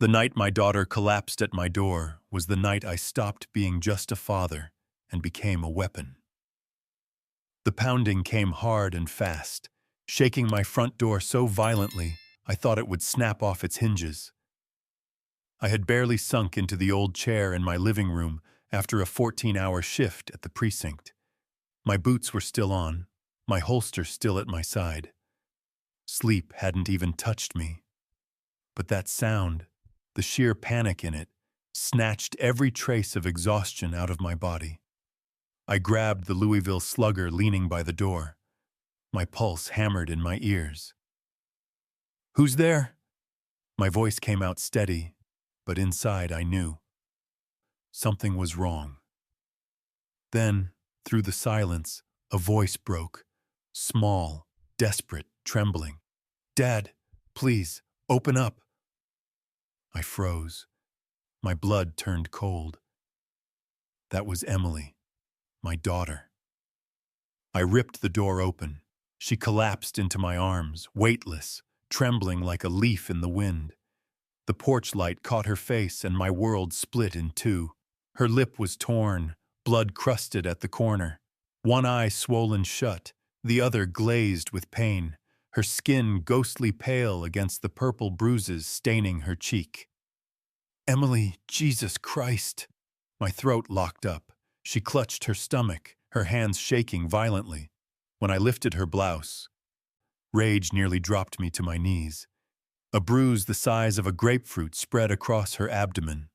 The night my daughter collapsed at my door was the night I stopped being just a father and became a weapon. The pounding came hard and fast, shaking my front door so violently I thought it would snap off its hinges. I had barely sunk into the old chair in my living room after a 14-hour shift at the precinct. My boots were still on, my holster still at my side. Sleep hadn't even touched me. But that sound, the sheer panic in it, snatched every trace of exhaustion out of my body. I grabbed the Louisville Slugger leaning by the door. My pulse hammered in my ears. "Who's there?" My voice came out steady, but inside I knew. Something was wrong. Then, through the silence, a voice broke, small, desperate, trembling. "Dad, please, open up." I froze. My blood turned cold. That was Emily, my daughter. I ripped the door open. She collapsed into my arms, weightless, trembling like a leaf in the wind. The porch light caught her face and my world split in two. Her lip was torn, blood crusted at the corner. One eye swollen shut, the other glazed with pain. Her skin ghostly pale against the purple bruises staining her cheek. "Emily, Jesus Christ!" My throat locked up. She clutched her stomach, her hands shaking violently. When I lifted her blouse, rage nearly dropped me to my knees. A bruise the size of a grapefruit spread across her abdomen.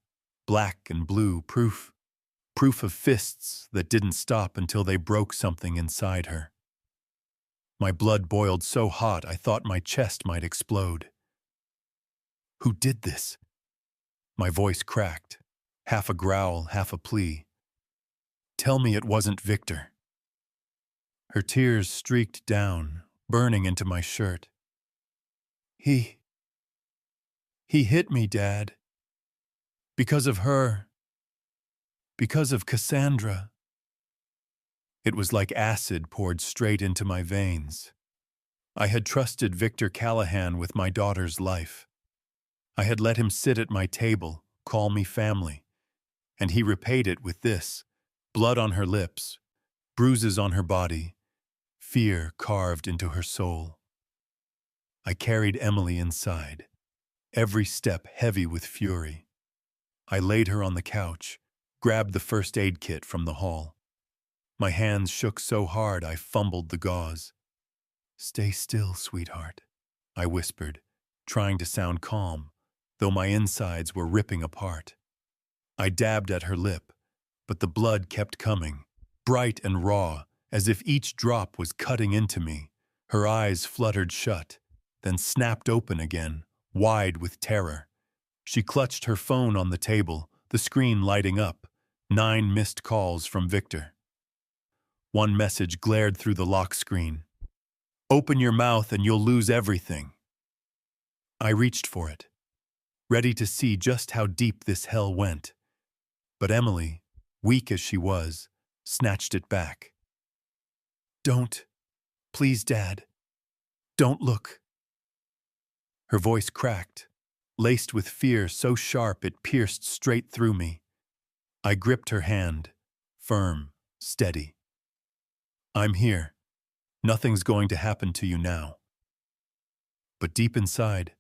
Black and blue, proof of fists that didn't stop until they broke something inside her. My blood boiled so hot I thought my chest might explode. "Who did this?" My voice cracked, half a growl, half a plea. "Tell me it wasn't Victor." Her tears streaked down, burning into my shirt. He hit me, Dad. Because of her. Because of Cassandra." It was like acid poured straight into my veins. I had trusted Victor Callahan with my daughter's life. I had let him sit at my table, call me family. And he repaid it with this: blood on her lips, bruises on her body, fear carved into her soul. I carried Emily inside, every step heavy with fury. I laid her on the couch, grabbed the first aid kit from the hall. My hands shook so hard I fumbled the gauze. "Stay still, sweetheart," I whispered, trying to sound calm, though my insides were ripping apart. I dabbed at her lip, but the blood kept coming, bright and raw, as if each drop was cutting into me. Her eyes fluttered shut, then snapped open again, wide with terror. She clutched her phone on the table, the screen lighting up. 9 missed calls from Victor. One message glared through the lock screen. "Open your mouth and you'll lose everything." I reached for it, ready to see just how deep this hell went. But Emily, weak as she was, snatched it back. "Don't. Please, Dad. Don't look." Her voice cracked, laced with fear so sharp it pierced straight through me. I gripped her hand, firm, steady. "I'm here. Nothing's going to happen to you now." But deep inside,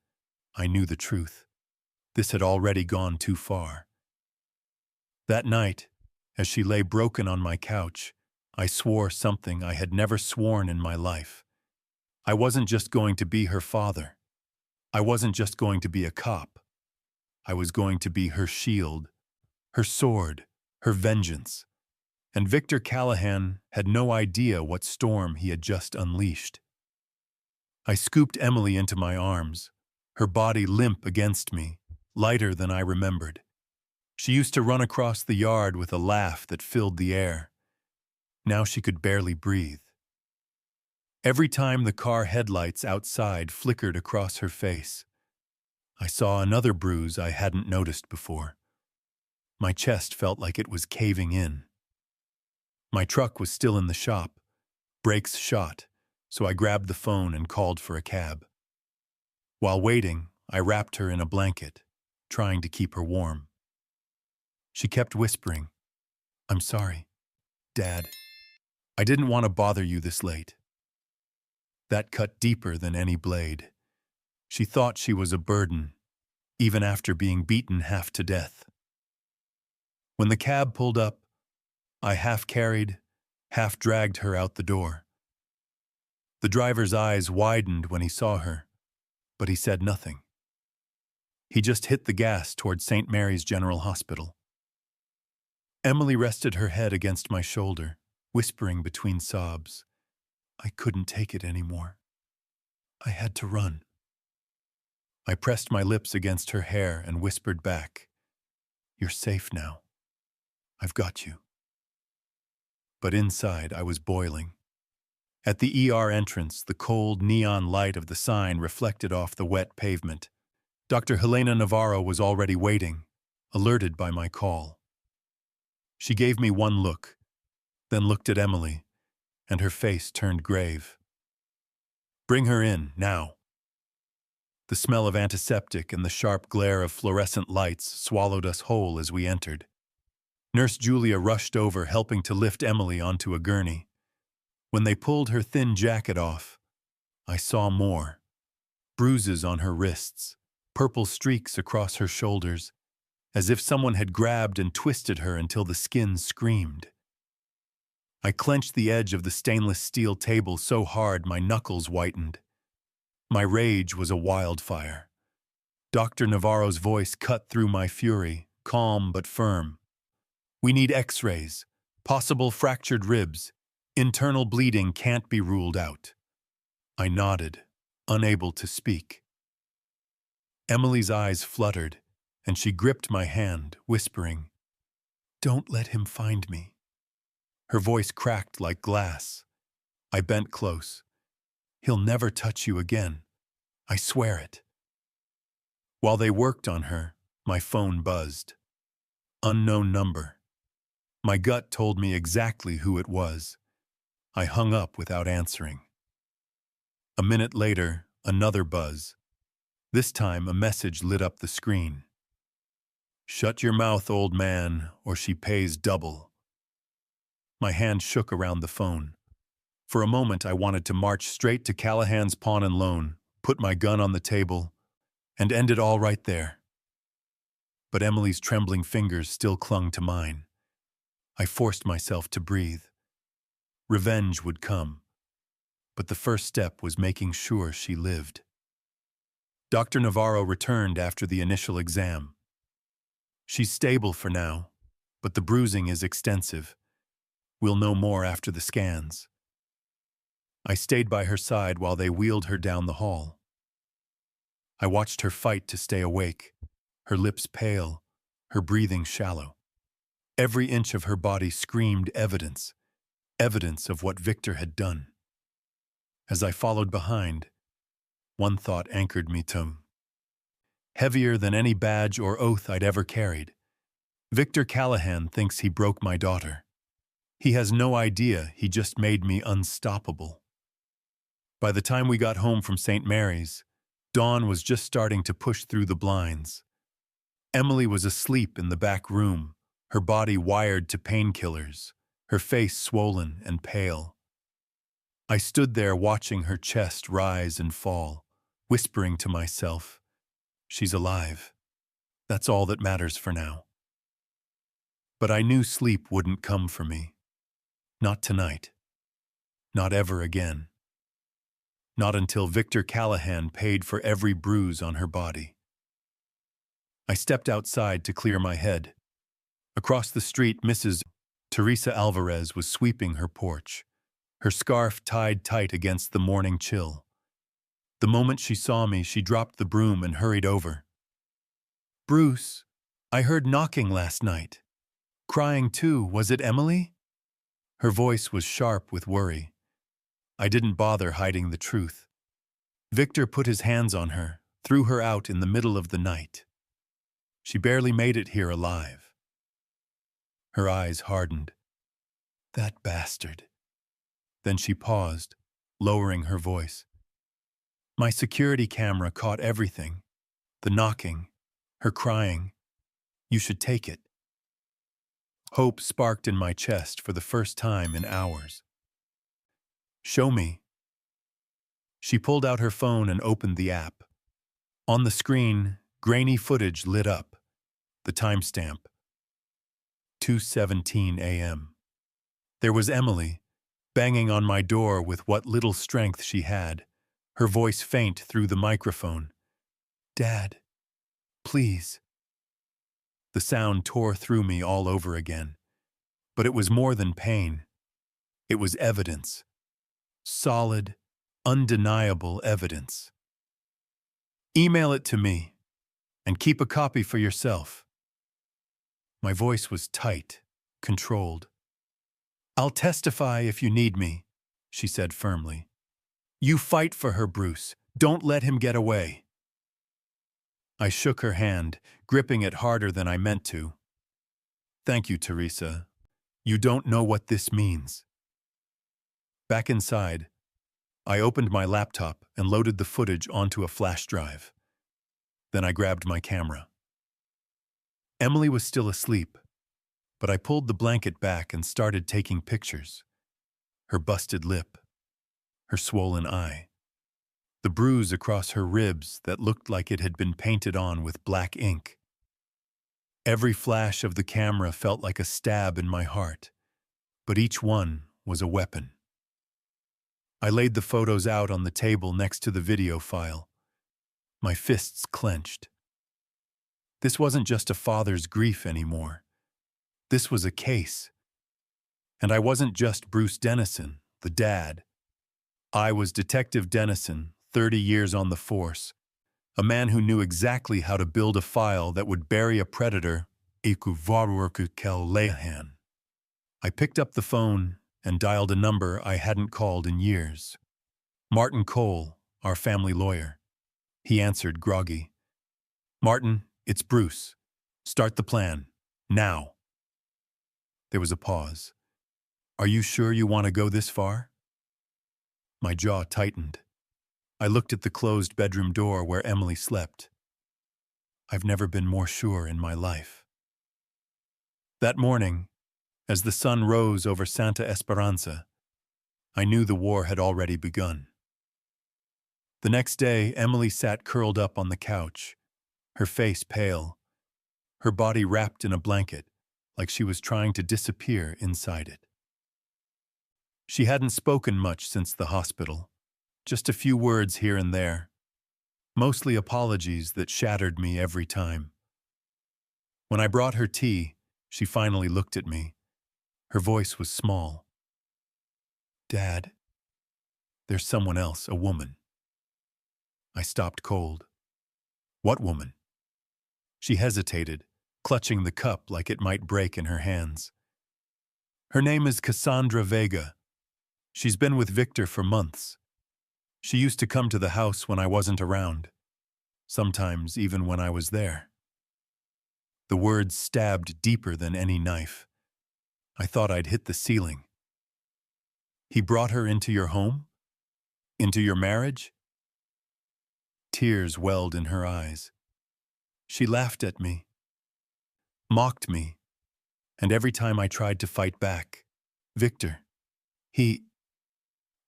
I knew the truth. This had already gone too far. That night, as she lay broken on my couch, I swore something I had never sworn in my life. I wasn't just going to be her father. I wasn't just going to be a cop. I was going to be her shield, her sword, her vengeance. And Victor Callahan had no idea what storm he had just unleashed. I scooped Emily into my arms, her body limp against me, lighter than I remembered. She used to run across the yard with a laugh that filled the air. Now she could barely breathe. Every time the car headlights outside flickered across her face, I saw another bruise I hadn't noticed before. My chest felt like it was caving in. My truck was still in the shop, brakes shot, so I grabbed the phone and called for a cab. While waiting, I wrapped her in a blanket, trying to keep her warm. She kept whispering, "I'm sorry, Dad. I didn't want to bother you this late." That cut deeper than any blade. She thought she was a burden, even after being beaten half to death. When the cab pulled up, I half carried, half dragged her out the door. The driver's eyes widened when he saw her, but he said nothing. He just hit the gas toward St. Mary's General Hospital. Emily rested her head against my shoulder, whispering between sobs, "I couldn't take it anymore. I had to run." I pressed my lips against her hair and whispered back, "You're safe now. I've got you." But inside, I was boiling. At the ER entrance, the cold neon light of the sign reflected off the wet pavement. Dr. Helena Navarro was already waiting, alerted by my call. She gave me one look, then looked at Emily, and her face turned grave. "Bring her in, now." The smell of antiseptic and the sharp glare of fluorescent lights swallowed us whole as we entered. Nurse Julia rushed over, helping to lift Emily onto a gurney. When they pulled her thin jacket off, I saw more. Bruises on her wrists, purple streaks across her shoulders, as if someone had grabbed and twisted her until the skin screamed. I clenched the edge of the stainless steel table so hard my knuckles whitened. My rage was a wildfire. Dr. Navarro's voice cut through my fury, calm but firm. "We need X-rays, possible fractured ribs. Internal bleeding can't be ruled out." I nodded, unable to speak. Emily's eyes fluttered, and she gripped my hand, whispering, "Don't let him find me." Her voice cracked like glass. I bent close. "He'll never touch you again. I swear it." While they worked on her, my phone buzzed. Unknown number. My gut told me exactly who it was. I hung up without answering. A minute later, another buzz. This time, a message lit up the screen. "Shut your mouth, old man, or she pays double." My hand shook around the phone. For a moment, I wanted to march straight to Callahan's Pawn and Loan, put my gun on the table, and end it all right there. But Emily's trembling fingers still clung to mine. I forced myself to breathe. Revenge would come, but the first step was making sure she lived. Dr. Navarro returned after the initial exam. "She's stable for now, but the bruising is extensive. We'll know more after the scans." I stayed by her side while they wheeled her down the hall. I watched her fight to stay awake, her lips pale, her breathing shallow. Every inch of her body screamed evidence, evidence of what Victor had done. As I followed behind, one thought anchored me to, heavier than any badge or oath I'd ever carried. Victor Callahan thinks he broke my daughter. He has no idea he just made me unstoppable. By the time we got home from St. Mary's, dawn was just starting to push through the blinds. Emily was asleep in the back room, her body wired to painkillers, her face swollen and pale. I stood there watching her chest rise and fall, whispering to myself, "She's alive. That's all that matters for now." But I knew sleep wouldn't come for me. Not tonight. Not ever again. Not until Victor Callahan paid for every bruise on her body. I stepped outside to clear my head. Across the street, Mrs. Teresa Alvarez was sweeping her porch, her scarf tied tight against the morning chill. The moment she saw me, she dropped the broom and hurried over. "Bruce, I heard knocking last night. Crying too, was it Emily?" Her voice was sharp with worry. I didn't bother hiding the truth. Victor put his hands on her, threw her out in the middle of the night. She barely made it here alive. Her eyes hardened. "That bastard." Then she paused, lowering her voice. "My security camera caught everything. The knocking, her crying, "You should take it." Hope sparked in my chest for the first time in hours. "Show me." She pulled out her phone and opened the app. On the screen, grainy footage lit up. The timestamp, 2:17 a.m. There was Emily, banging on my door with what little strength she had, her voice faint through the microphone. "Dad, please." The sound tore through me all over again. But it was more than pain. It was evidence. Solid, undeniable evidence. "Email it to me, and keep a copy for yourself." My voice was tight, controlled. "I'll testify if you need me," she said firmly. "You fight for her, Bruce. Don't let him get away." I shook her hand, gripping it harder than I meant to. "Thank you, Teresa. You don't know what this means." Back inside, I opened my laptop and loaded the footage onto a flash drive. Then I grabbed my camera. Emily was still asleep, but I pulled the blanket back and started taking pictures. Her busted lip, her swollen eye, the bruise across her ribs that looked like it had been painted on with black ink. Every flash of the camera felt like a stab in my heart, but each one was a weapon. I laid the photos out on the table next to the video file. My fists clenched. This wasn't just a father's grief anymore. This was a case. And I wasn't just Bruce Dennison, the dad. I was Detective Dennison, 30 years on the force, a man who knew exactly how to build a file that would bury a predator. I picked up the phone and dialed a number I hadn't called in years. Martin Cole, our family lawyer. He answered groggy. "Martin, it's Bruce. Start the plan. Now." There was a pause. "Are you sure you want to go this far?" My jaw tightened. I looked at the closed bedroom door where Emily slept. I've never been more sure in my life. That morning, as the sun rose over Santa Esperanza, I knew the war had already begun. The next day, Emily sat curled up on the couch, her face pale, her body wrapped in a blanket, like she was trying to disappear inside it. She hadn't spoken much since the hospital, just a few words here and there, mostly apologies that shattered me every time. When I brought her tea, she finally looked at me. Her voice was small. "Dad, there's someone else, a woman." I stopped cold. "What woman?" She hesitated, clutching the cup like it might break in her hands. "Her name is Cassandra Vega. She's been with Victor for months. She used to come to the house when I wasn't around, sometimes even when I was there." The words stabbed deeper than any knife. I thought I'd hit the ceiling. "He brought her into your home? Into your marriage?" Tears welled in her eyes. "She laughed at me, mocked me, and every time I tried to fight back, Victor, he..."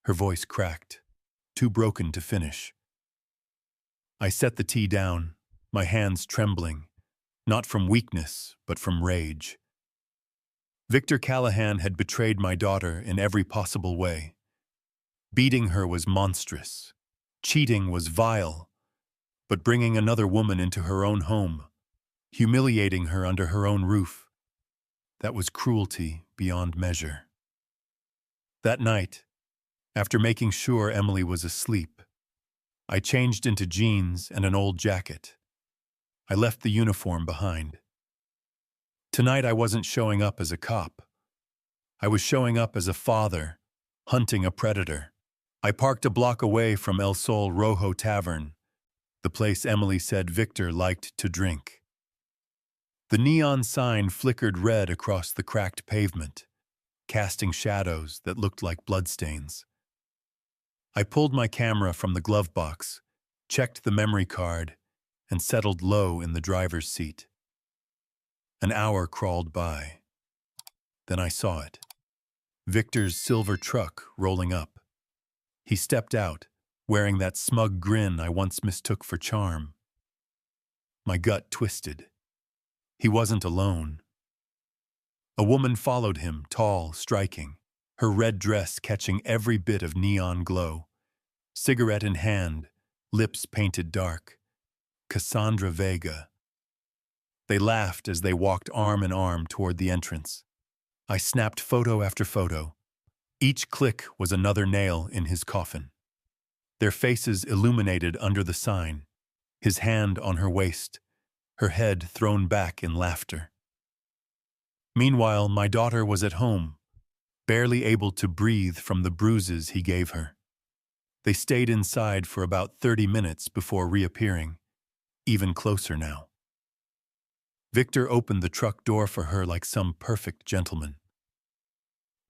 Her voice cracked, too broken to finish. I set the tea down, my hands trembling, not from weakness, but from rage. Victor Callahan had betrayed my daughter in every possible way. Beating her was monstrous. Cheating was vile. But bringing another woman into her own home, humiliating her under her own roof, that was cruelty beyond measure. That night, after making sure Emily was asleep, I changed into jeans and an old jacket. I left the uniform behind. Tonight I wasn't showing up as a cop. I was showing up as a father, hunting a predator. I parked a block away from El Sol Rojo Tavern, the place Emily said Victor liked to drink. The neon sign flickered red across the cracked pavement, casting shadows that looked like bloodstains. I pulled my camera from the glove box, checked the memory card, and settled low in the driver's seat. An hour crawled by. Then I saw it. Victor's silver truck rolling up. He stepped out, wearing that smug grin I once mistook for charm. My gut twisted. He wasn't alone. A woman followed him, tall, striking, her red dress catching every bit of neon glow. Cigarette in hand, lips painted dark. Cassandra Vega. They laughed as they walked arm in arm toward the entrance. I snapped photo after photo. Each click was another nail in his coffin. Their faces illuminated under the sign, his hand on her waist, her head thrown back in laughter. Meanwhile, my daughter was at home, barely able to breathe from the bruises he gave her. They stayed inside for about 30 minutes before reappearing, even closer now. Victor opened the truck door for her like some perfect gentleman.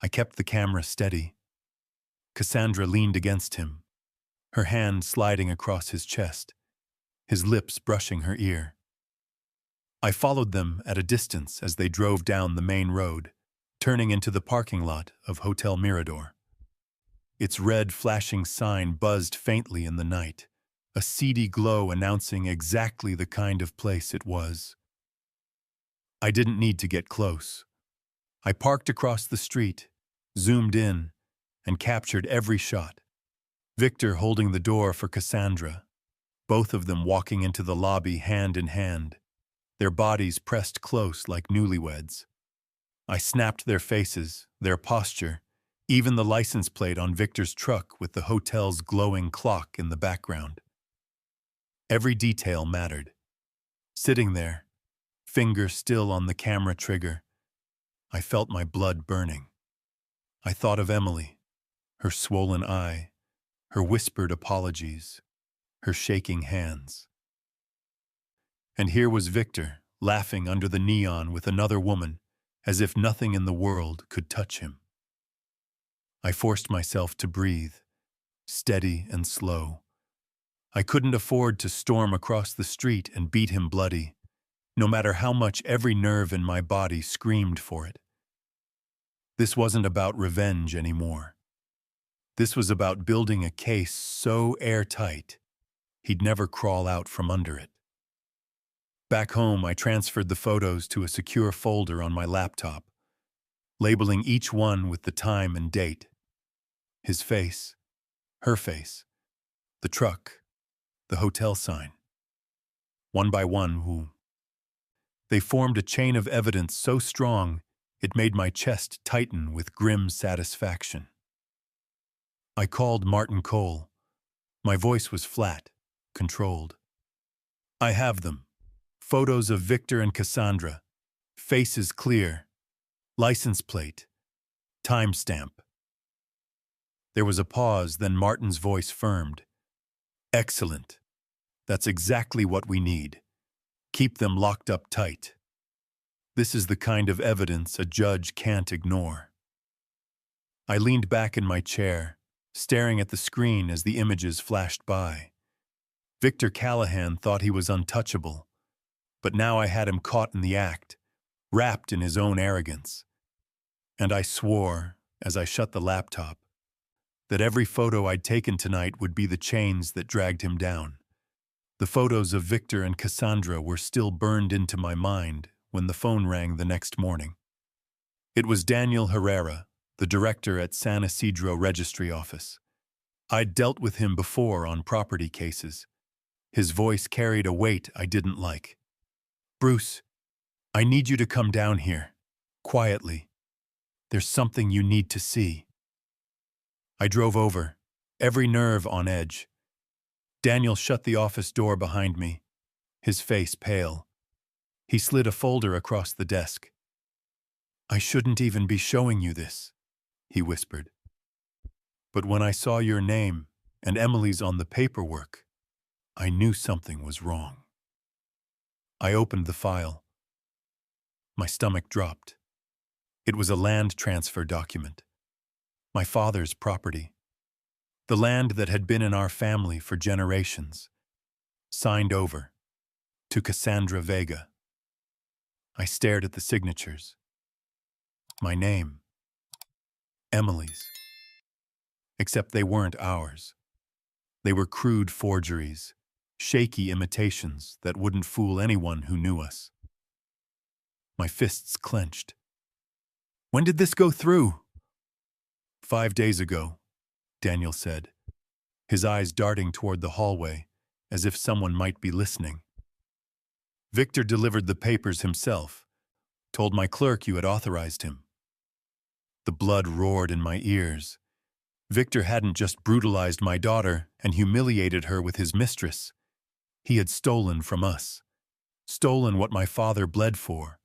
I kept the camera steady. Cassandra leaned against him, her hand sliding across his chest, his lips brushing her ear. I followed them at a distance as they drove down the main road, turning into the parking lot of Hotel Mirador. Its red flashing sign buzzed faintly in the night, a seedy glow announcing exactly the kind of place it was. I didn't need to get close. I parked across the street, zoomed in, and captured every shot. Victor holding the door for Cassandra, both of them walking into the lobby hand in hand, their bodies pressed close like newlyweds. I snapped their faces, their posture, even the license plate on Victor's truck with the hotel's glowing clock in the background. Every detail mattered. Sitting there, finger still on the camera trigger, I felt my blood burning. I thought of Emily, her swollen eye, her whispered apologies, her shaking hands. And here was Victor, laughing under the neon with another woman, as if nothing in the world could touch him. I forced myself to breathe, steady and slow. I couldn't afford to storm across the street and beat him bloody, no matter how much every nerve in my body screamed for it. This wasn't about revenge anymore. This was about building a case so airtight, he'd never crawl out from under it. Back home, I transferred the photos to a secure folder on my laptop, labeling each one with the time and date. His face, her face, the truck, the hotel sign. One by one, they formed a chain of evidence so strong it made my chest tighten with grim satisfaction. I called Martin Cole. My voice was flat, controlled. I have them. Photos of Victor and Cassandra. Faces clear. License plate. Timestamp. There was a pause, then Martin's voice firmed. Excellent. That's exactly what we need. Keep them locked up tight. This is the kind of evidence a judge can't ignore. I leaned back in my chair, staring at the screen as the images flashed by. Victor Callahan thought he was untouchable, but now I had him caught in the act, wrapped in his own arrogance. And I swore, as I shut the laptop, that every photo I'd taken tonight would be the chains that dragged him down. The photos of Victor and Cassandra were still burned into my mind when the phone rang the next morning. It was Daniel Herrera, the director at San Isidro Registry Office. I'd dealt with him before on property cases. His voice carried a weight I didn't like. Bruce, I need you to come down here, quietly. There's something you need to see. I drove over, every nerve on edge. Daniel shut the office door behind me, his face pale. He slid a folder across the desk. I shouldn't even be showing you this, he whispered. But when I saw your name and Emily's on the paperwork, I knew something was wrong. I opened the file. My stomach dropped. It was a land transfer document. My father's property. The land that had been in our family for generations. Signed over. to Cassandra Vega. I stared at the signatures. My name. Emily's. Except they weren't ours. They were crude forgeries, shaky imitations that wouldn't fool anyone who knew us. My fists clenched. When did this go through? 5 days ago, Daniel said, his eyes darting toward the hallway, as if someone might be listening. Victor delivered the papers himself, told my clerk you had authorized him. The blood roared in my ears. Victor hadn't just brutalized my daughter and humiliated her with his mistress. He had stolen from us, stolen what my father bled for,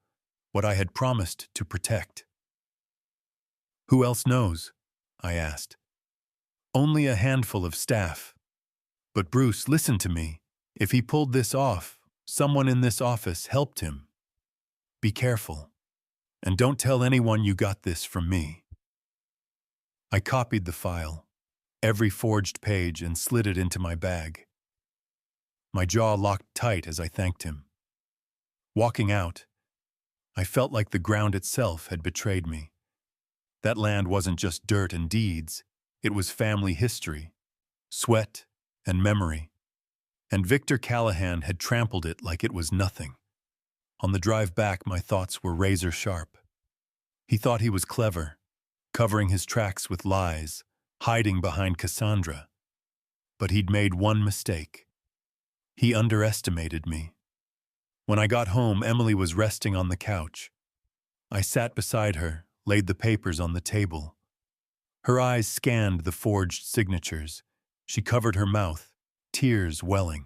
what I had promised to protect. Who else knows? I asked. Only a handful of staff. But Bruce, listen to me. If he pulled this off, someone in this office helped him. Be careful. And don't tell anyone you got this from me. I copied the file, every forged page, and slid it into my bag. My jaw locked tight as I thanked him. Walking out, I felt like the ground itself had betrayed me. That land wasn't just dirt and deeds, it was family history, sweat and memory. And Victor Callahan had trampled it like it was nothing. On the drive back, my thoughts were razor sharp. He thought he was clever, covering his tracks with lies, hiding behind Cassandra. But he'd made one mistake. He underestimated me. When I got home, Emily was resting on the couch. I sat beside her, laid the papers on the table. Her eyes scanned the forged signatures. She covered her mouth, tears welling.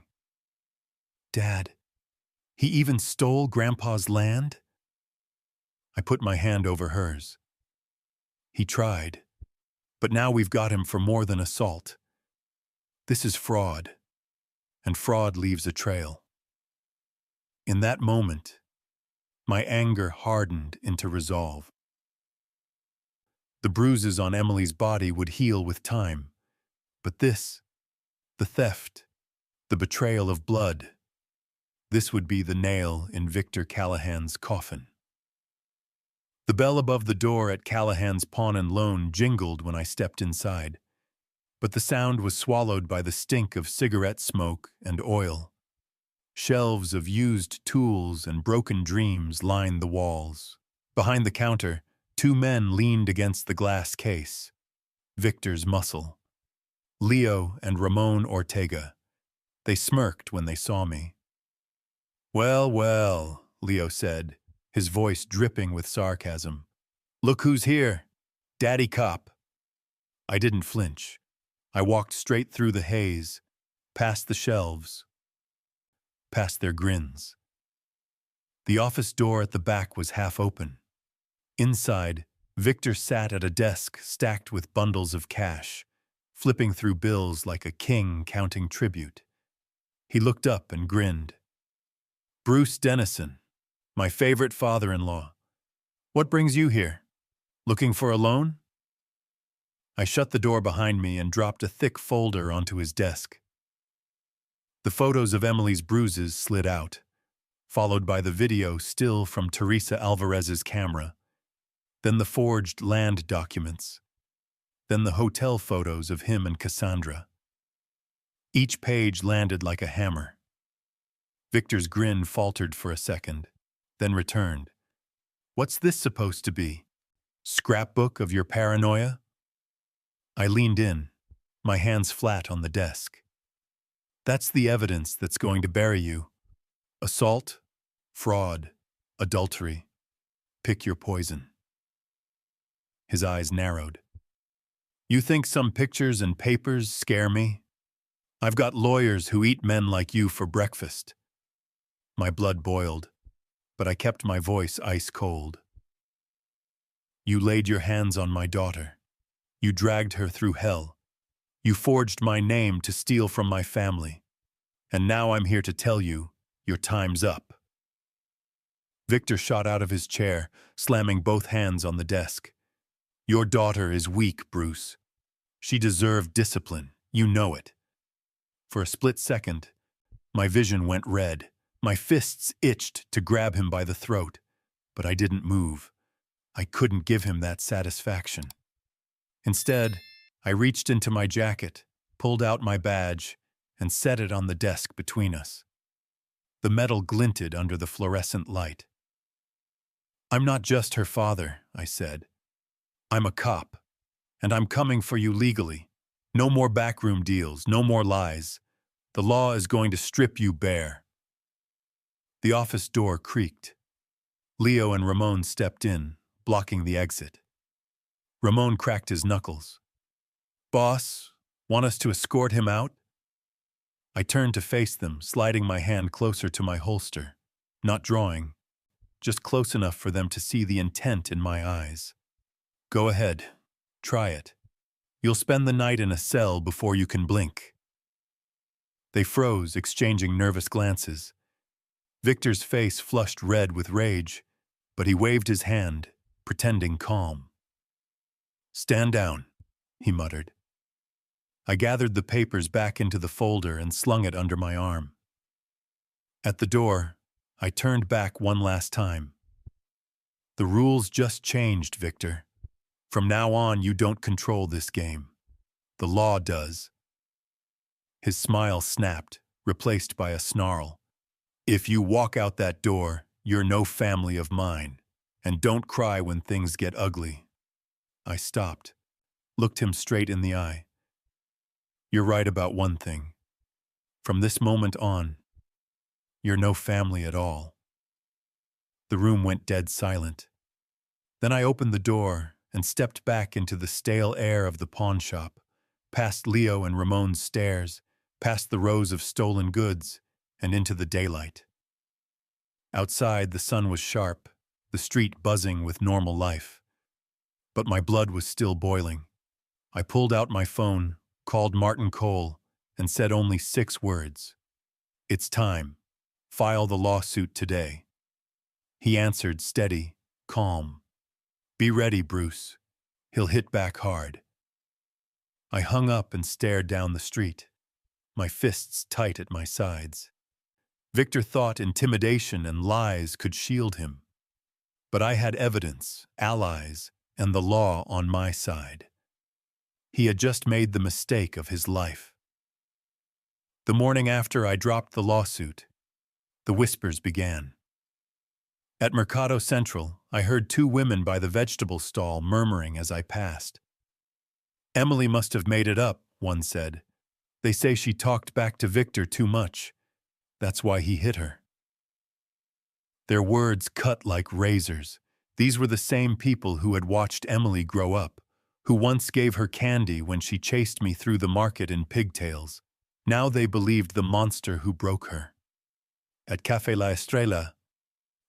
Dad, he even stole Grandpa's land? I put my hand over hers. He tried, but now we've got him for more than assault. This is fraud, and fraud leaves a trail. In that moment, my anger hardened into resolve. The bruises on Emily's body would heal with time, but this, the theft, the betrayal of blood, this would be the nail in Victor Callahan's coffin. The bell above the door at Callahan's Pawn and Loan jingled when I stepped inside, but the sound was swallowed by the stink of cigarette smoke and oil. Shelves of used tools and broken dreams lined the walls. Behind the counter, 2 men leaned against the glass case. Victor's muscle. Leo and Ramon Ortega. They smirked when they saw me. Well, well, Leo said, his voice dripping with sarcasm. Look who's here. Daddy Cop. I didn't flinch. I walked straight through the haze, past the shelves, past their grins. The office door at the back was half open. Inside, Victor sat at a desk stacked with bundles of cash, flipping through bills like a king counting tribute. He looked up and grinned. Bruce Dennison, my favorite father-in-law. What brings you here? Looking for a loan? I shut the door behind me and dropped a thick folder onto his desk. The photos of Emily's bruises slid out, followed by the video still from Teresa Alvarez's camera, then the forged land documents, then the hotel photos of him and Cassandra. Each page landed like a hammer. Victor's grin faltered for a second, then returned. What's this supposed to be? Scrapbook of your paranoia? I leaned in, my hands flat on the desk. That's the evidence that's going to bury you. Assault, fraud, adultery. Pick your poison. His eyes narrowed. You think some pictures and papers scare me? I've got lawyers who eat men like you for breakfast. My blood boiled, but I kept my voice ice cold. You laid your hands on my daughter. You dragged her through hell. You forged my name to steal from my family. And now I'm here to tell you, your time's up. Victor shot out of his chair, slamming both hands on the desk. Your daughter is weak, Bruce. She deserved discipline. You know it. For a split second, my vision went red. My fists itched to grab him by the throat, but I didn't move. I couldn't give him that satisfaction. Instead, I reached into my jacket, pulled out my badge, and set it on the desk between us. The metal glinted under the fluorescent light. "I'm not just her father," I said. "I'm a cop, and I'm coming for you legally. No more backroom deals, no more lies. The law is going to strip you bare." The office door creaked. Leo and Ramon stepped in, blocking the exit. Ramon cracked his knuckles. "Boss, want us to escort him out?" I turned to face them, sliding my hand closer to my holster, not drawing, just close enough for them to see the intent in my eyes. "Go ahead. Try it. You'll spend the night in a cell before you can blink." They froze, exchanging nervous glances. Victor's face flushed red with rage, but he waved his hand, pretending calm. "Stand down," he muttered. I gathered the papers back into the folder and slung it under my arm. At the door, I turned back one last time. "The rules just changed, Victor. From now on, you don't control this game. The law does." His smile snapped, replaced by a snarl. "If you walk out that door, you're no family of mine. And don't cry when things get ugly." I stopped, looked him straight in the eye. "You're right about one thing. From this moment on, you're no family at all." The room went dead silent. Then I opened the door and stepped back into the stale air of the pawn shop, past Leo and Ramon's stairs, past the rows of stolen goods, and into the daylight. Outside, the sun was sharp, the street buzzing with normal life. But my blood was still boiling. I pulled out my phone, called Martin Cole, and said only 6 words. "It's time. File the lawsuit today." He answered, steady, calm. "Be ready, Bruce. He'll hit back hard." I hung up and stared down the street, my fists tight at my sides. Victor thought intimidation and lies could shield him. But I had evidence, allies, and the law on my side. He had just made the mistake of his life. The morning after I dropped the lawsuit, the whispers began. At Mercado Central, I heard 2 women by the vegetable stall murmuring as I passed. "Emily must have made it up," one said. "They say she talked back to Victor too much. That's why he hit her." Their words cut like razors. These were the same people who had watched Emily grow up, who once gave her candy when she chased me through the market in pigtails. Now they believed the monster who broke her. At Café La Estrella,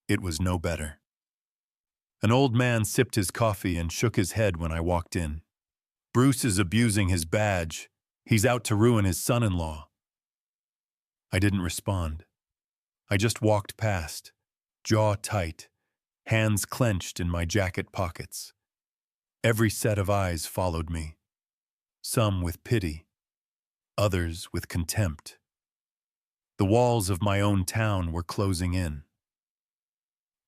it was no better. An old man sipped his coffee and shook his head when I walked in. "Bruce is abusing his badge. He's out to ruin his son-in-law." I didn't respond. I just walked past, jaw tight, hands clenched in my jacket pockets. Every set of eyes followed me, some with pity, others with contempt. The walls of my own town were closing in.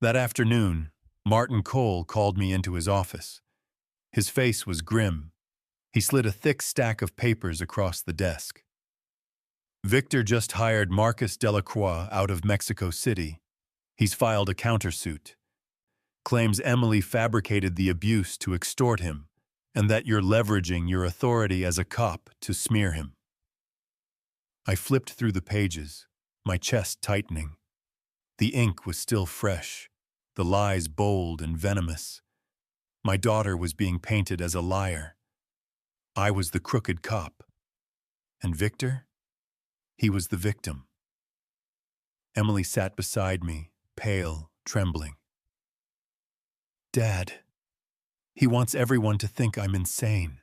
That afternoon, Martin Cole called me into his office. His face was grim. He slid a thick stack of papers across the desk. "Victor just hired Marcus Delacroix out of Mexico City. He's filed a countersuit. Claims Emily fabricated the abuse to extort him, and that you're leveraging your authority as a cop to smear him." I flipped through the pages, my chest tightening. The ink was still fresh, the lies bold and venomous. My daughter was being painted as a liar. I was the crooked cop. And Victor? He was the victim. Emily sat beside me, pale, trembling. "Dad, he wants everyone to think I'm insane."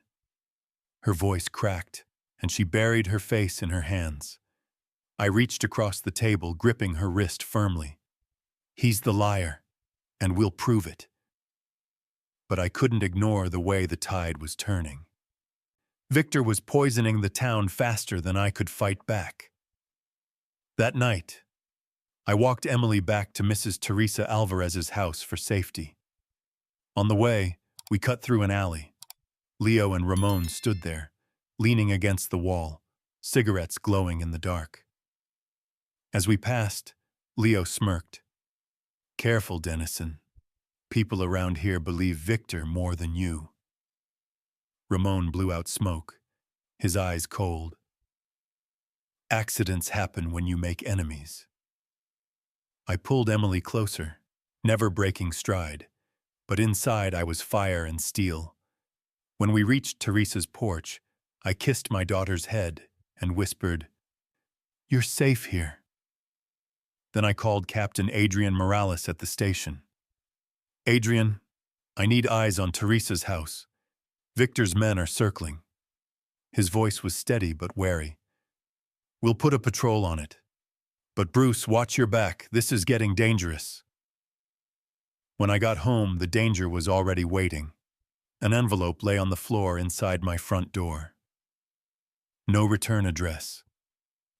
Her voice cracked, and she buried her face in her hands. I reached across the table, gripping her wrist firmly. "He's the liar, and we'll prove it." But I couldn't ignore the way the tide was turning. Victor was poisoning the town faster than I could fight back. That night, I walked Emily back to Mrs. Teresa Alvarez's house for safety. On the way, we cut through an alley. Leo and Ramon stood there, leaning against the wall, cigarettes glowing in the dark. As we passed, Leo smirked. "Careful, Dennison. People around here believe Victor more than you." Ramon blew out smoke, his eyes cold. "Accidents happen when you make enemies." I pulled Emily closer, never breaking stride, but inside I was fire and steel. When we reached Teresa's porch, I kissed my daughter's head and whispered, "You're safe here." Then I called Captain Adrian Morales at the station. "Adrian, I need eyes on Teresa's house. Victor's men are circling." His voice was steady but wary. "We'll put a patrol on it. But Bruce, watch your back. This is getting dangerous." When I got home, the danger was already waiting. An envelope lay on the floor inside my front door. No return address.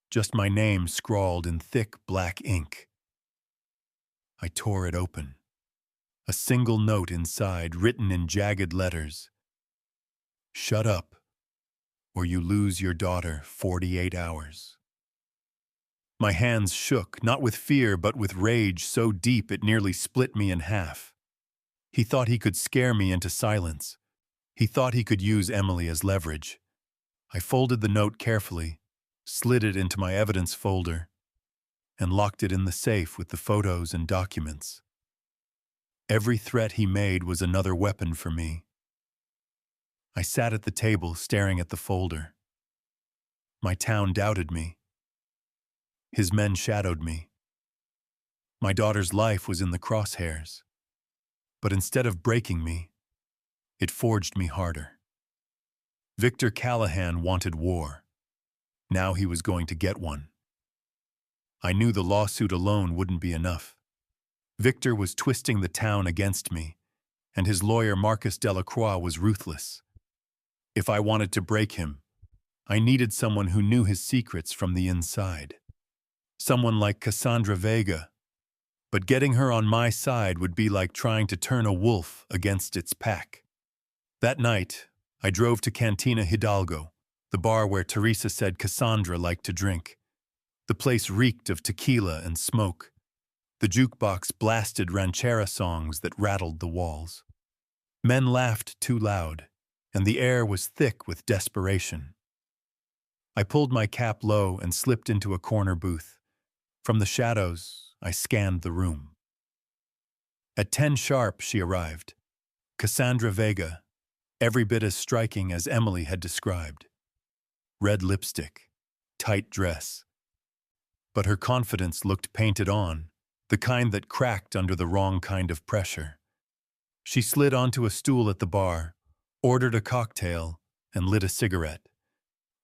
Just my name scrawled in thick black ink. I tore it open. A single note inside, written in jagged letters. "Shut up, or you lose your daughter 48 hours. My hands shook, not with fear but with rage so deep it nearly split me in half. He thought he could scare me into silence. He thought he could use Emily as leverage. I folded the note carefully, slid it into my evidence folder, and locked it in the safe with the photos and documents. Every threat he made was another weapon for me. I sat at the table staring at the folder. My town doubted me. His men shadowed me. My daughter's life was in the crosshairs. But instead of breaking me, it forged me harder. Victor Callahan wanted war. Now he was going to get one. I knew the lawsuit alone wouldn't be enough. Victor was twisting the town against me, and his lawyer Marcus Delacroix was ruthless. If I wanted to break him, I needed someone who knew his secrets from the inside. Someone like Cassandra Vega. But getting her on my side would be like trying to turn a wolf against its pack. That night, I drove to Cantina Hidalgo, the bar where Teresa said Cassandra liked to drink. The place reeked of tequila and smoke. The jukebox blasted ranchera songs that rattled the walls. Men laughed too loud, and the air was thick with desperation. I pulled my cap low and slipped into a corner booth. From the shadows, I scanned the room. At 10 sharp, she arrived. Cassandra Vega, every bit as striking as Emily had described. Red lipstick, tight dress. But her confidence looked painted on, the kind that cracked under the wrong kind of pressure. She slid onto a stool at the bar, ordered a cocktail, and lit a cigarette.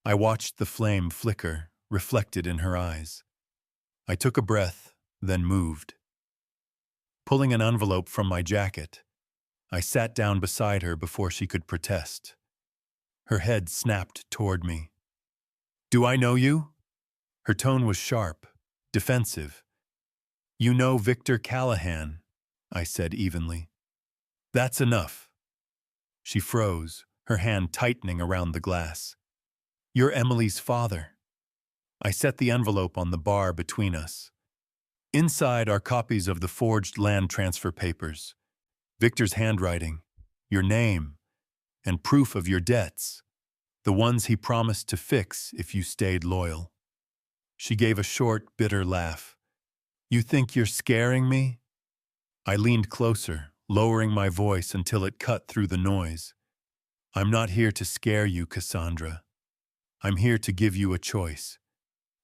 I watched the flame flicker, reflected in her eyes. I took a breath, then moved. Pulling an envelope from my jacket, I sat down beside her before she could protest. Her head snapped toward me. "Do I know you?" Her tone was sharp, defensive. "You know Victor Callahan," I said evenly. "That's enough." She froze, her hand tightening around the glass. "You're Emily's father." I set the envelope on the bar between us. Inside are copies of the forged land transfer papers, Victor's handwriting, your name, and proof of your debts, the ones he promised to fix if you stayed loyal. She gave a short, bitter laugh. "You think you're scaring me?" I leaned closer, lowering my voice until it cut through the noise. "I'm not here to scare you, Cassandra. I'm here to give you a choice.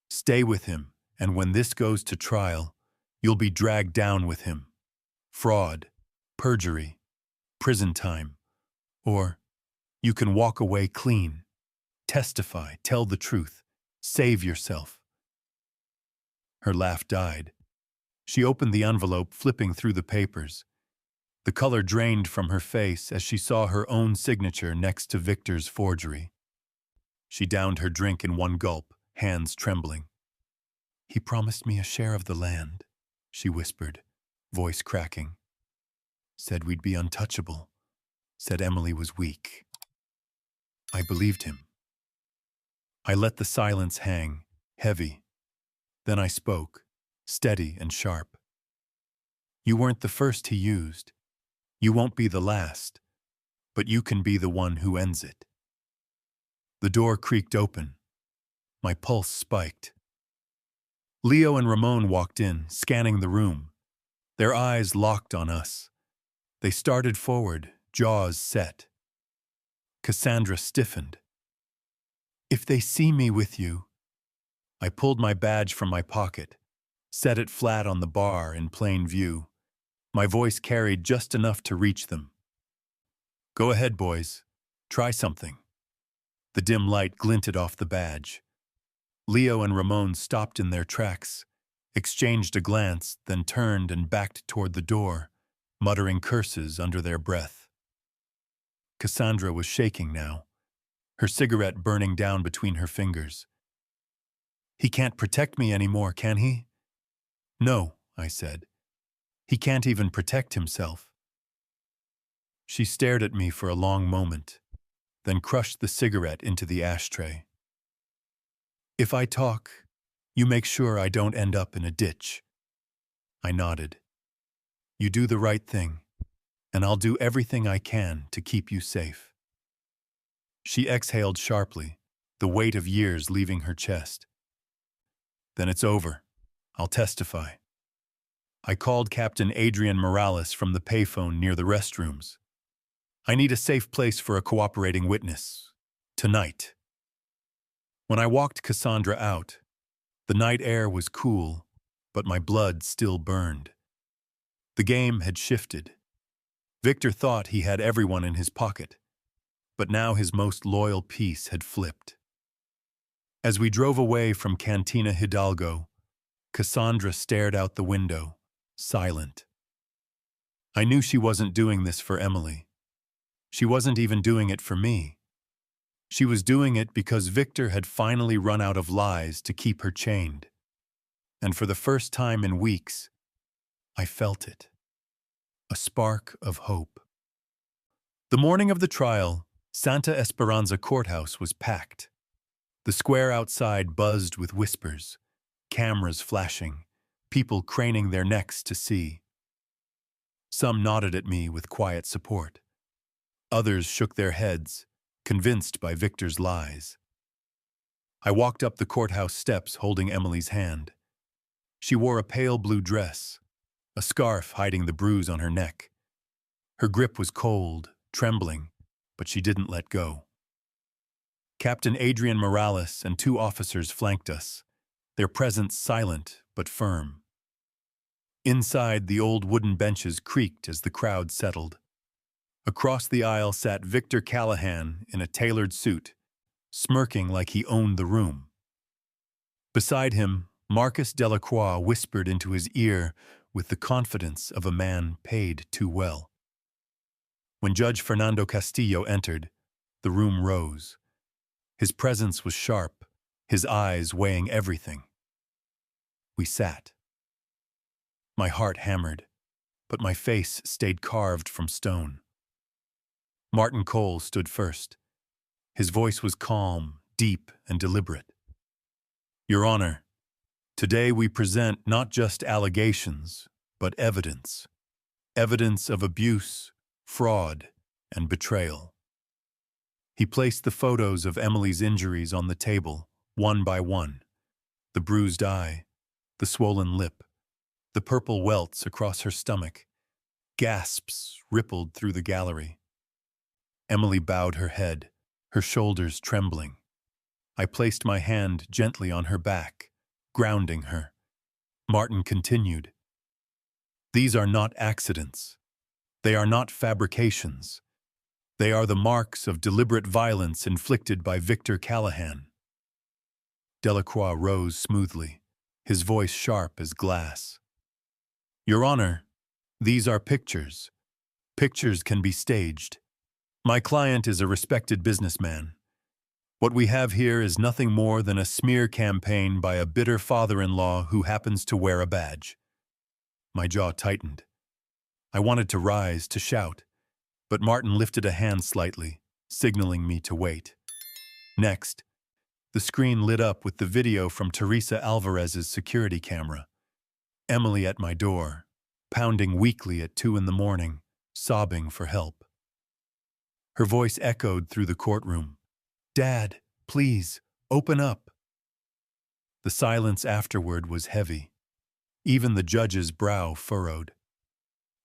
Stay with him, and when this goes to trial, you'll be dragged down with him. Fraud, perjury, prison time. Or you can walk away clean. Testify, tell the truth, save yourself." Her laugh died. She opened the envelope, flipping through the papers. The color drained from her face as she saw her own signature next to Victor's forgery. She downed her drink in one gulp, hands trembling. He promised me a share of the land, she whispered, voice cracking. Said we'd be untouchable. Said Emily was weak. I believed him. I let the silence hang, heavy. Then I spoke, steady and sharp. You weren't the first he used. You won't be the last. But you can be the one who ends it. The door creaked open. My pulse spiked. Leo and Ramon walked in, scanning the room. Their eyes locked on us. They started forward, jaws set. Cassandra stiffened. If they see me with you. I pulled my badge from my pocket, set it flat on the bar in plain view. My voice carried just enough to reach them. Go ahead, boys. Try something. The dim light glinted off the badge. Leo and Ramon stopped in their tracks, exchanged a glance, then turned and backed toward the door, muttering curses under their breath. Cassandra was shaking now, her cigarette burning down between her fingers. He can't protect me anymore, can he? No, I said. He can't even protect himself. She stared at me for a long moment, then crushed the cigarette into the ashtray. If I talk, you make sure I don't end up in a ditch. I nodded. You do the right thing, and I'll do everything I can to keep you safe. She exhaled sharply, the weight of years leaving her chest. Then it's over. I'll testify. I called Captain Adrian Morales from the payphone near the restrooms. I need a safe place for a cooperating witness. Tonight. When I walked Cassandra out, the night air was cool, but my blood still burned. The game had shifted. Victor thought he had everyone in his pocket, but now his most loyal piece had flipped. As we drove away from Cantina Hidalgo, Cassandra stared out the window, silent. I knew she wasn't doing this for Emily. She wasn't even doing it for me. She was doing it because Victor had finally run out of lies to keep her chained. And for the first time in weeks, I felt it. A spark of hope. The morning of the trial, Santa Esperanza Courthouse was packed. The square outside buzzed with whispers, cameras flashing, people craning their necks to see. Some nodded at me with quiet support. Others shook their heads, convinced by Victor's lies. I walked up the courthouse steps holding Emily's hand. She wore a pale blue dress, a scarf hiding the bruise on her neck. Her grip was cold, trembling, but she didn't let go. Captain Adrian Morales and 2 officers flanked us, their presence silent but firm. Inside, the old wooden benches creaked as the crowd settled. Across the aisle sat Victor Callahan in a tailored suit, smirking like he owned the room. Beside him, Marcus Delacroix whispered into his ear with the confidence of a man paid too well. When Judge Fernando Castillo entered, the room rose. His presence was sharp, his eyes weighing everything. We sat. My heart hammered, but my face stayed carved from stone. Martin Cole stood first. His voice was calm, deep, and deliberate. Your Honor, today we present not just allegations, but evidence. Evidence of abuse, fraud, and betrayal. He placed the photos of Emily's injuries on the table, one by one. The bruised eye, the swollen lip, the purple welts across her stomach. Gasps rippled through the gallery. Emily bowed her head, her shoulders trembling. I placed my hand gently on her back, grounding her. Martin continued. These are not accidents. They are not fabrications. They are the marks of deliberate violence inflicted by Victor Callahan. Delacroix rose smoothly, his voice sharp as glass. Your Honor, these are pictures. Pictures can be staged. My client is a respected businessman. What we have here is nothing more than a smear campaign by a bitter father-in-law who happens to wear a badge. My jaw tightened. I wanted to rise, to shout, but Martin lifted a hand slightly, signaling me to wait. Next, the screen lit up with the video from Teresa Alvarez's security camera. Emily at my door, pounding weakly at 2 a.m, sobbing for help. Her voice echoed through the courtroom. "Dad, please, open up." The silence afterward was heavy. Even the judge's brow furrowed.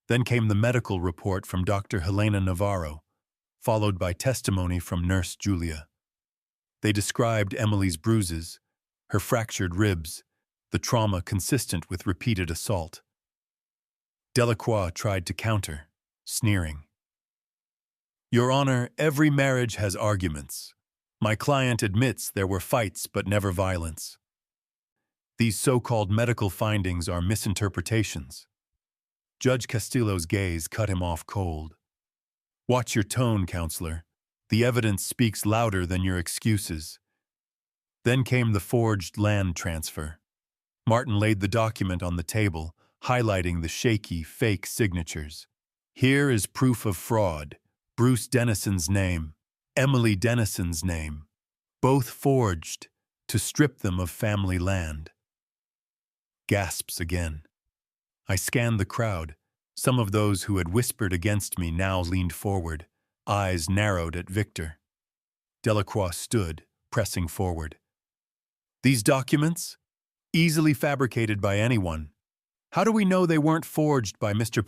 Then came the medical report from Dr. Helena Navarro, followed by testimony from Nurse Julia. They described Emily's bruises, her fractured ribs, the trauma consistent with repeated assault. Delacroix tried to counter, sneering. "Your Honor, every marriage has arguments. My client admits there were fights but never violence. These so-called medical findings are misinterpretations." Judge Castillo's gaze cut him off cold. "Watch your tone, counselor. The evidence speaks louder than your excuses." Then came the forged land transfer. Martin laid the document on the table, highlighting the shaky, fake signatures. "Here is proof of fraud. Bruce Dennison's name, Emily Dennison's name, both forged to strip them of family land." Gasps again. I scanned the crowd. Some of those who had whispered against me now leaned forward, eyes narrowed at Victor. Delacroix stood, pressing forward. "These documents? Easily fabricated by anyone. How do we know they weren't forged by Mr.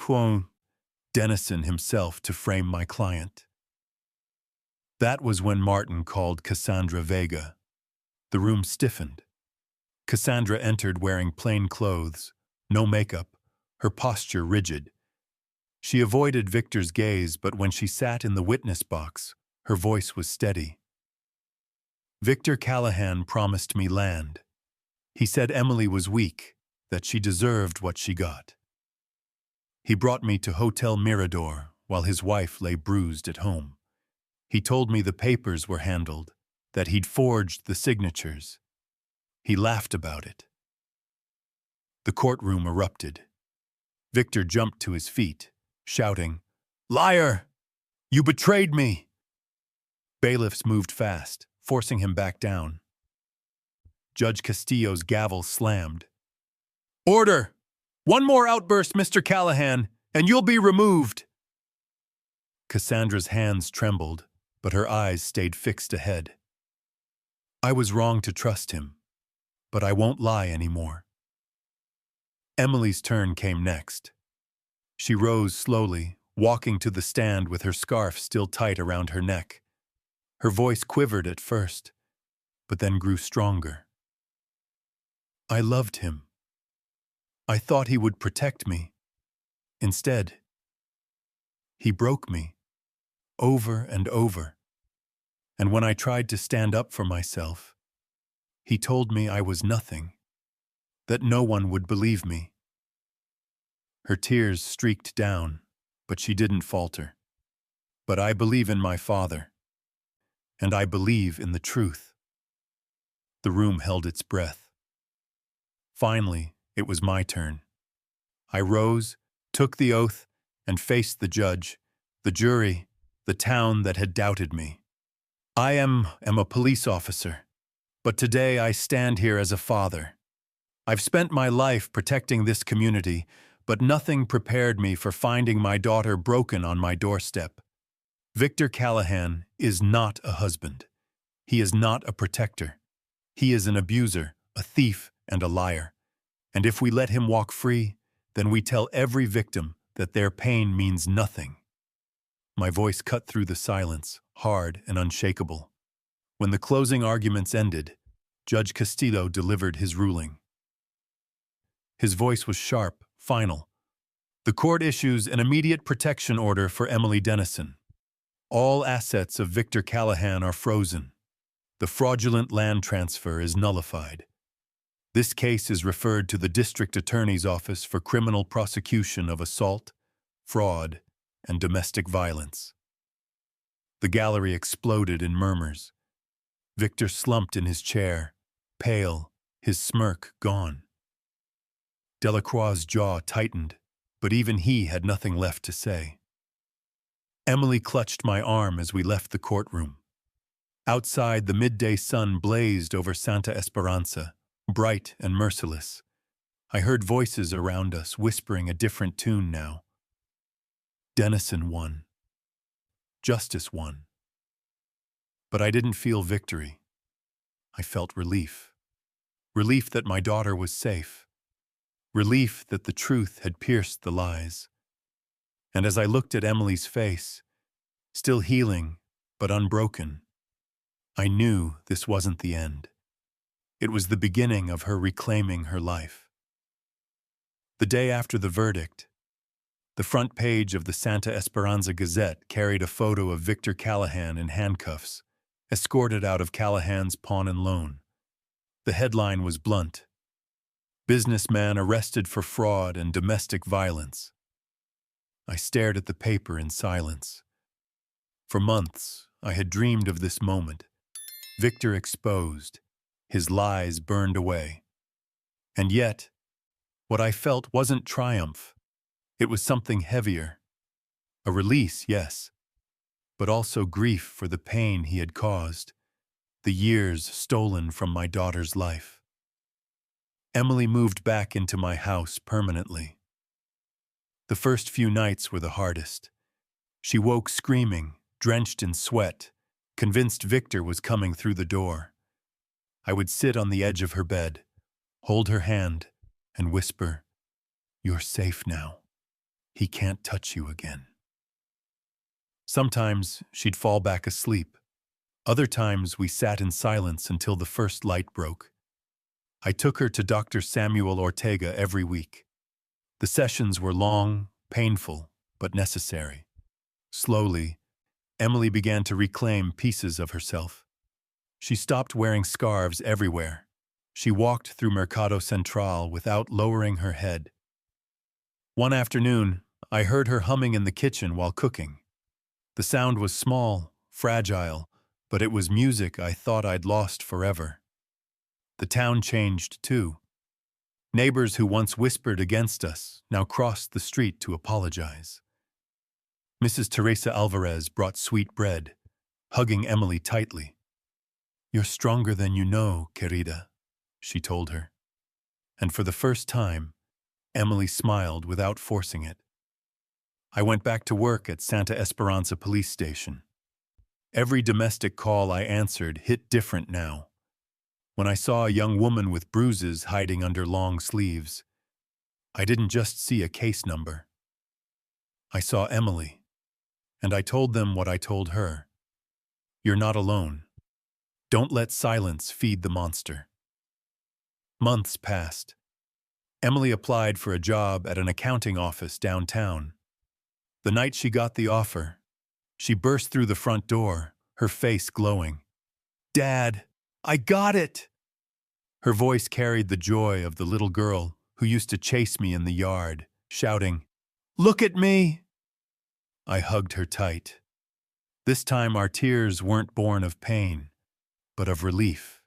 Dennison himself to frame my client?" That was when Martin called Cassandra Vega. The room stiffened. Cassandra entered wearing plain clothes, no makeup, her posture rigid. She avoided Victor's gaze, but when she sat in the witness box, her voice was steady. "Victor Callahan promised me land. He said Emily was weak, that she deserved what she got. He brought me to Hotel Mirador while his wife lay bruised at home. He told me the papers were handled, that he'd forged the signatures. He laughed about it." The courtroom erupted. Victor jumped to his feet, shouting, "Liar! You betrayed me!" Bailiffs moved fast, forcing him back down. Judge Castillo's gavel slammed. "Order! One more outburst, Mr. Callahan, and you'll be removed!" Cassandra's hands trembled, but her eyes stayed fixed ahead. I was wrong to trust him, but I won't lie anymore. Emily's turn came next. She rose slowly, walking to the stand with her scarf still tight around her neck. Her voice quivered at first, but then grew stronger. "I loved him. I thought he would protect me. Instead, he broke me, over and over. And when I tried to stand up for myself, he told me I was nothing, that no one would believe me." Her tears streaked down, but she didn't falter. "But I believe in my father, and I believe in the truth." The room held its breath. Finally, it was my turn. I rose, took the oath, and faced the judge, the jury, the town that had doubted me. I am a police officer, but today I stand here as a father. I've spent my life protecting this community, but nothing prepared me for finding my daughter broken on my doorstep. Victor Callahan is not a husband. He is not a protector. He is an abuser, a thief, and a liar. And if we let him walk free, then we tell every victim that their pain means nothing. My voice cut through the silence, hard and unshakable. When the closing arguments ended, Judge Castillo delivered his ruling. His voice was sharp, final. The court issues an immediate protection order for Emily Dennison. All assets of Victor Callahan are frozen. The fraudulent land transfer is nullified. This case is referred to the District Attorney's Office for criminal prosecution of assault, fraud, and domestic violence. The gallery exploded in murmurs. Victor slumped in his chair, pale, his smirk gone. Delacroix's jaw tightened, but even he had nothing left to say. Emily clutched my arm as we left the courtroom. Outside, the midday sun blazed over Santa Esperanza, bright and merciless. I heard voices around us whispering a different tune now. Denison won. Justice won. But I didn't feel victory. I felt relief. Relief that my daughter was safe. Relief that the truth had pierced the lies. And as I looked at Emily's face, still healing but unbroken, I knew this wasn't the end. It was the beginning of her reclaiming her life. The day after the verdict, the front page of the Santa Esperanza Gazette carried a photo of Victor Callahan in handcuffs, escorted out of Callahan's pawn and loan. The headline was blunt: "Businessman arrested for fraud and domestic violence." I stared at the paper in silence. For months, I had dreamed of this moment. Victor exposed, his lies burned away. And yet, what I felt wasn't triumph. It was something heavier. A release, yes, but also grief for the pain he had caused, the years stolen from my daughter's life. Emily moved back into my house permanently. The first few nights were the hardest. She woke screaming, drenched in sweat, convinced Victor was coming through the door. I would sit on the edge of her bed, hold her hand, and whisper, "You're safe now. He can't touch you again." Sometimes she'd fall back asleep. Other times we sat in silence until the first light broke. I took her to Dr. Samuel Ortega every week. The sessions were long, painful, but necessary. Slowly, Emily began to reclaim pieces of herself. She stopped wearing scarves everywhere. She walked through Mercado Central without lowering her head. One afternoon, I heard her humming in the kitchen while cooking. The sound was small, fragile, but it was music I thought I'd lost forever. The town changed, too. Neighbors who once whispered against us now crossed the street to apologize. Mrs. Teresa Alvarez brought sweet bread, hugging Emily tightly. "You're stronger than you know, querida," she told her. And for the first time, Emily smiled without forcing it. I went back to work at Santa Esperanza Police Station. Every domestic call I answered hit different now. When I saw a young woman with bruises hiding under long sleeves, I didn't just see a case number. I saw Emily, and I told them what I told her. "You're not alone. Don't let silence feed the monster." Months passed. Emily applied for a job at an accounting office downtown. The night she got the offer, she burst through the front door, her face glowing. "Dad, I got it!" Her voice carried the joy of the little girl who used to chase me in the yard, shouting, "Look at me!" I hugged her tight. This time our tears weren't born of pain, but of relief,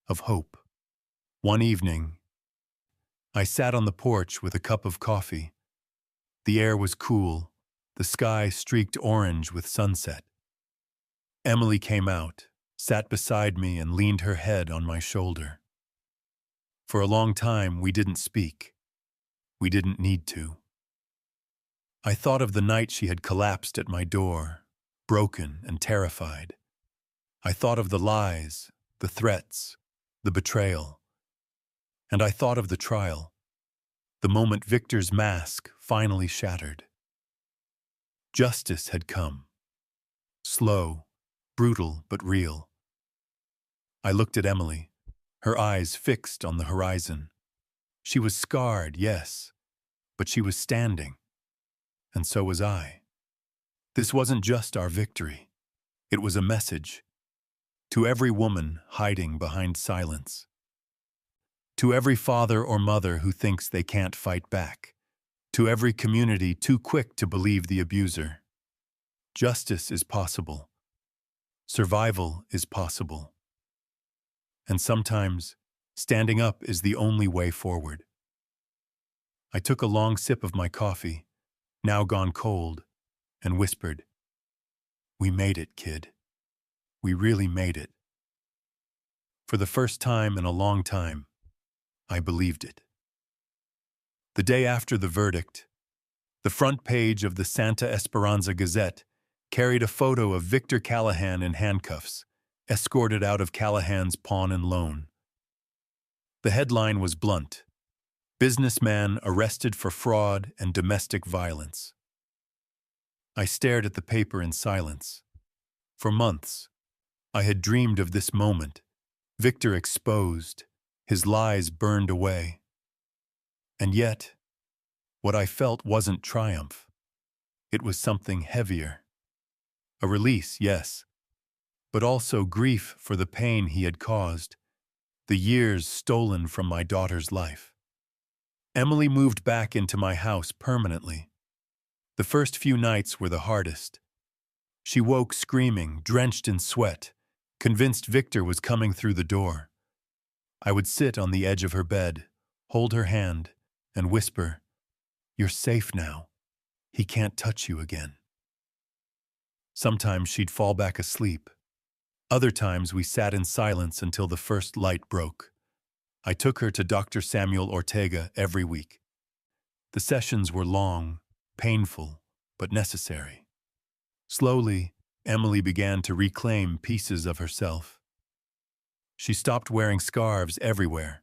of hope. One evening, I sat on the porch with a cup of coffee. The air was cool, the sky streaked orange with sunset. Emily came out, sat beside me, and leaned her head on my shoulder. For a long time, we didn't speak. We didn't need to. I thought of the night she had collapsed at my door, broken and terrified. I thought of the lies, the threats, the betrayal. And I thought of the trial, the moment Victor's mask finally shattered. Justice had come. Slow, brutal, but real. I looked at Emily, her eyes fixed on the horizon. She was scarred, yes, but she was standing. And so was I. This wasn't just our victory. It was a message to every woman hiding behind silence, to every father or mother who thinks they can't fight back, to every community too quick to believe the abuser. Justice is possible. Survival is possible. And sometimes, standing up is the only way forward. I took a long sip of my coffee, now gone cold, and whispered, "We made it, kid. We really made it." For the first time in a long time, I believed it. The day after the verdict, the front page of the Santa Esperanza Gazette carried a photo of Victor Callahan in handcuffs, escorted out of Callahan's pawn and loan. The headline was blunt: "Businessman arrested for fraud and domestic violence." I stared at the paper in silence. For months, I had dreamed of this moment, Victor exposed, his lies burned away. And yet, what I felt wasn't triumph. It was something heavier. A release, yes, but also grief for the pain he had caused, the years stolen from my daughter's life. Emily moved back into my house permanently. The first few nights were the hardest. She woke screaming, drenched in sweat, convinced Victor was coming through the door. I would sit on the edge of her bed, hold her hand, and whisper, "You're safe now. He can't touch you again." Sometimes she'd fall back asleep. Other times we sat in silence until the first light broke. I took her to Dr. Samuel Ortega every week. The sessions were long, painful, but necessary. Slowly, Emily began to reclaim pieces of herself. She stopped wearing scarves everywhere.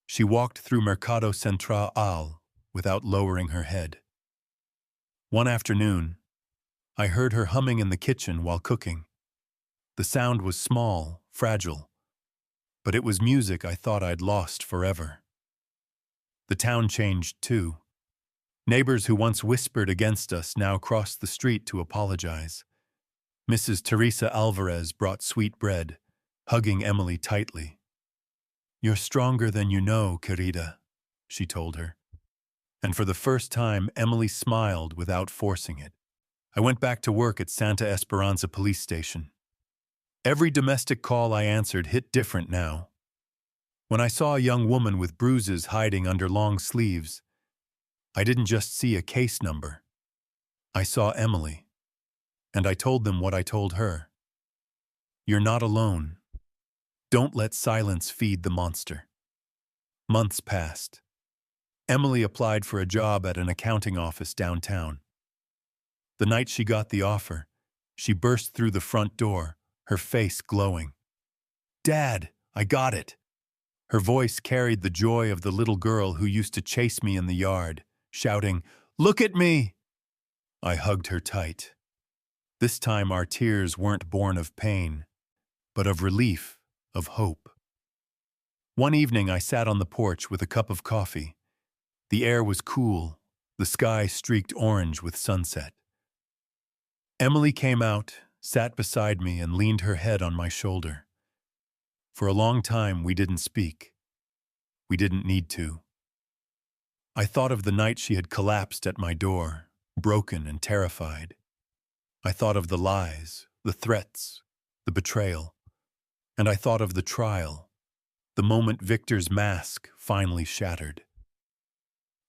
She walked through Mercado Central without lowering her head. One afternoon, I heard her humming in the kitchen while cooking. The sound was small, fragile, but it was music I thought I'd lost forever. The town changed too. Neighbors who once whispered against us now crossed the street to apologize. Mrs. Teresa Alvarez brought sweet bread, hugging Emily tightly. "You're stronger than you know, querida," she told her. And for the first time, Emily smiled without forcing it. I went back to work at Santa Esperanza Police Station. Every domestic call I answered hit different now. When I saw a young woman with bruises hiding under long sleeves, I didn't just see a case number. I saw Emily. And I told them what I told her. "You're not alone. Don't let silence feed the monster." Months passed. Emily applied for a job at an accounting office downtown. The night she got the offer, she burst through the front door, her face glowing. "Dad, I got it." Her voice carried the joy of the little girl who used to chase me in the yard, shouting, "Look at me!" I hugged her tight. This time our tears weren't born of pain, but of relief, of hope. One evening I sat on the porch with a cup of coffee. The air was cool, the sky streaked orange with sunset. Emily came out, sat beside me, and leaned her head on my shoulder. For a long time we didn't speak. We didn't need to. I thought of the night she had collapsed at my door, broken and terrified. I thought of the lies, the threats, the betrayal. And I thought of the trial, the moment Victor's mask finally shattered.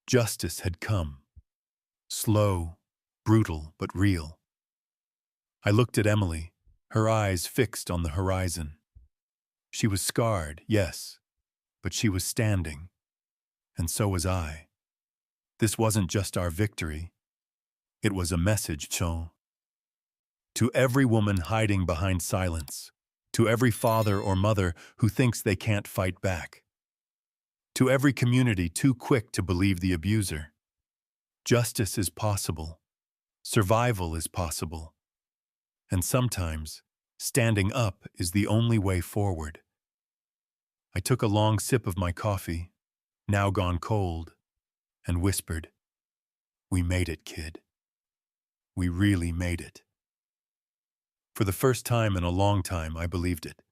Justice had come. Slow, brutal, but real. I looked at Emily, her eyes fixed on the horizon. She was scarred, yes, but she was standing. And so was I. This wasn't just our victory. It was a message, to every woman hiding behind silence, to every father or mother who thinks they can't fight back, to every community too quick to believe the abuser. Justice is possible. Survival is possible. And sometimes, standing up is the only way forward. I took a long sip of my coffee, now gone cold, and whispered, "We made it, kid. We really made it." For the first time in a long time, I believed it.